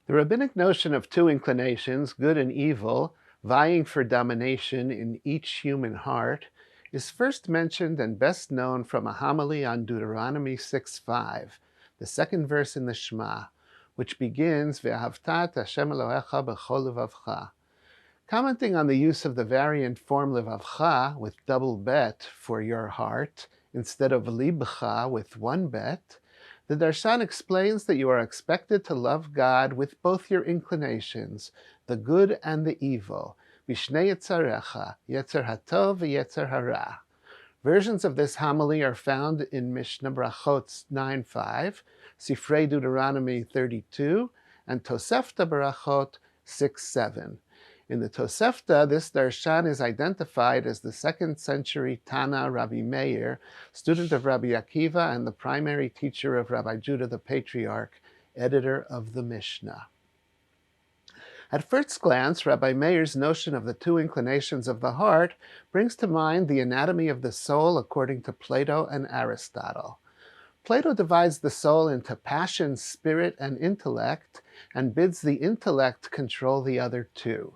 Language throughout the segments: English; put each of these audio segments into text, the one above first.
The rabbinic notion of two inclinations, good and evil, vying for domination in each human heart, is first mentioned and best known from a homily on Deuteronomy 6:5, the second verse in the Shema, which begins, Ve'ahavta et Hashem Elohecha b'chol levavcha. Commenting on the use of the variant form levavcha with double bet for your heart instead of libcha with one bet, the darshan explains that you are expected to love God with both your inclinations, the good and the evil, vishnei yetzarecha, yetzer hatov v'yetzer hara. Versions of this homily are found in Mishnah Brachot 9:5, Sifrei Deuteronomy 32, and Tosefta Brachot 6:7. In the Tosefta, this darshan is identified as the 2nd century Tana Rabbi Meir, student of Rabbi Akiva and the primary teacher of Rabbi Judah the Patriarch, editor of the Mishnah. At first glance, Rabbi Meir's notion of the two inclinations of the heart brings to mind the anatomy of the soul according to Plato and Aristotle. Plato divides the soul into passion, spirit, and intellect, and bids the intellect control the other two.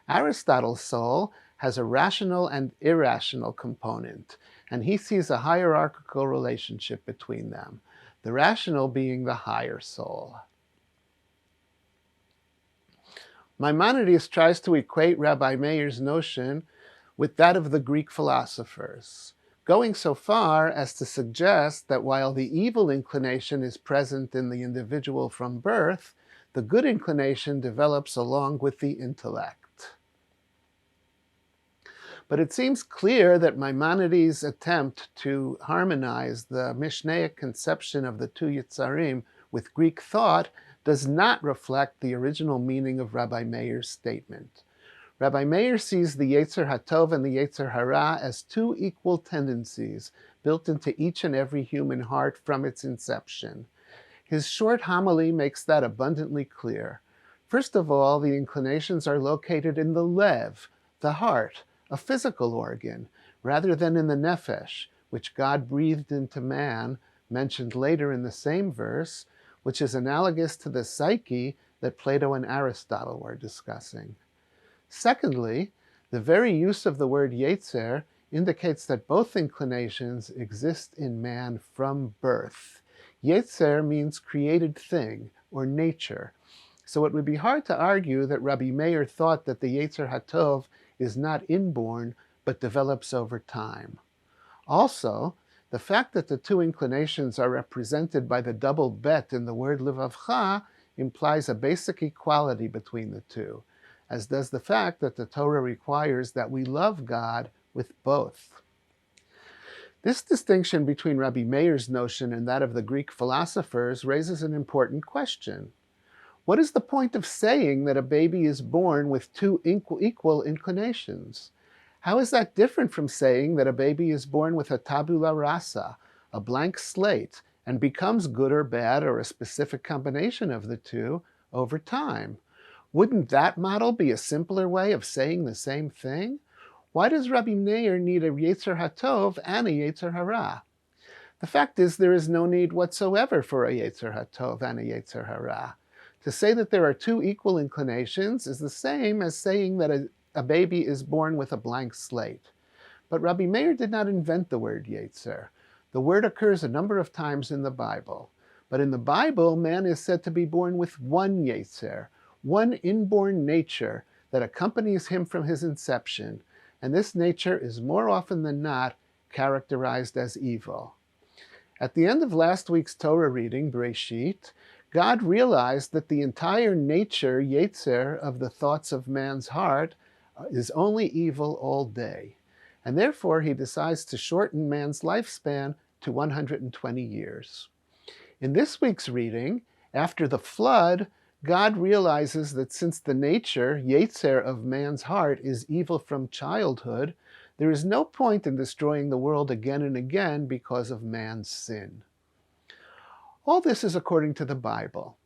Aristotle's soul has a rational and irrational component, and he sees a hierarchical relationship between them, the rational being the higher soul. Maimonides tries to equate Rabbi Meir's notion with that of the Greek philosophers, going so far as to suggest that while the evil inclination is present in the individual from birth, the good inclination develops along with the intellect. But it seems clear that Maimonides' attempt to harmonize the Mishnaic conception of the two Yitzarim with Greek thought does not reflect the original meaning of Rabbi Meir's statement. Rabbi Meir sees the Yetzer HaTov and the Yetzer Hara as two equal tendencies built into each and every human heart from its inception. His short homily makes that abundantly clear. First of all, the inclinations are located in the lev, the heart, a physical organ, rather than in the nefesh, which God breathed into man, mentioned later in the same verse, which is analogous to the psyche that Plato and Aristotle were discussing. Secondly, the very use of the word yetzer indicates that both inclinations exist in man from birth. Yetzer means created thing, or nature. So it would be hard to argue that Rabbi Meir thought that the Yetzer HaTov is not inborn, but develops over time. Also, the fact that the two inclinations are represented by the double bet in the word levavcha implies a basic equality between the two, as does the fact that the Torah requires that we love God with both. This distinction between Rabbi Meir's notion and that of the Greek philosophers raises an important question. What is the point of saying that a baby is born with two equal inclinations? How is that different from saying that a baby is born with a tabula rasa, a blank slate, and becomes good or bad or a specific combination of the two over time? Wouldn't that model be a simpler way of saying the same thing? Why does Rabbi Meir need a Yetzer HaTov and a Yetzer Hara? The fact is there is no need whatsoever for a Yetzer HaTov and a Yetzer Hara. To say that there are two equal inclinations is the same as saying that a baby is born with a blank slate. But Rabbi Meir did not invent the word Yetzer. The word occurs a number of times in the Bible. But in the Bible, man is said to be born with one Yetzer, one inborn nature that accompanies him from his inception, and this nature is more often than not characterized as evil. At the end of last week's Torah reading, Bereshit, God realized that the entire nature, Yetzer, of the thoughts of man's heart is only evil all day. And therefore, he decides to shorten man's lifespan to 120 years. In this week's reading, after the flood, God realizes that since the nature, Yetzer, of man's heart is evil from childhood, there is no point in destroying the world again and again because of man's sin. All this is according to the Bible.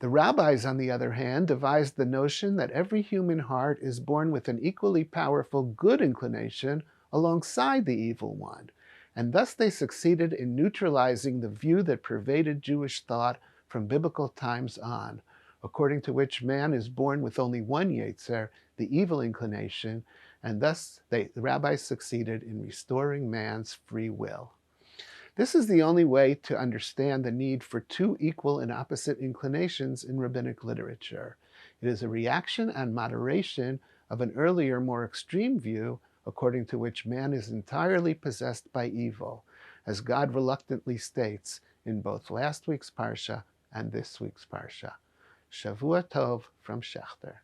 The rabbis, on the other hand, devised the notion that every human heart is born with an equally powerful good inclination alongside the evil one, and thus they succeeded in neutralizing the view that pervaded Jewish thought from biblical times on. according to which man is born with only one Yetzer, the evil inclination, and thus the rabbis succeeded in restoring man's free will. This is the only way to understand the need for two equal and opposite inclinations in rabbinic literature. It is a reaction and moderation of an earlier, more extreme view, according to which man is entirely possessed by evil, as God reluctantly states in both last week's Parsha and this week's Parsha. Shavua Tov from Schechter.